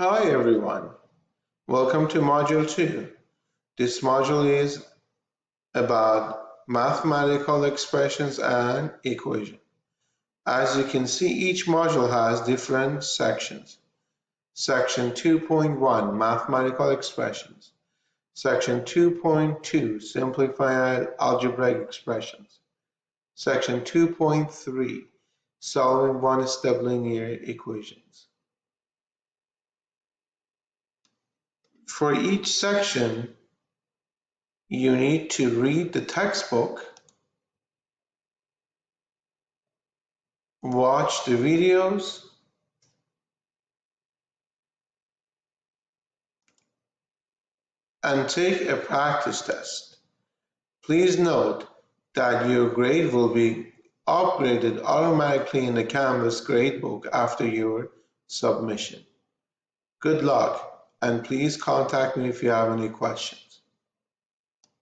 Hi everyone, welcome to Module 2. This module is about mathematical expressions and equations. As you can see, each module has different sections. Section 2.1 Mathematical Expressions. Section 2.2 Simplified Algebraic Expressions. Section 2.3 Solving one-step linear equations. For each section, you need to read the textbook, watch the videos, and take a practice test. Please note that your grade will be upgraded automatically in the Canvas gradebook after your submission. Good luck, and please contact me if you have any questions.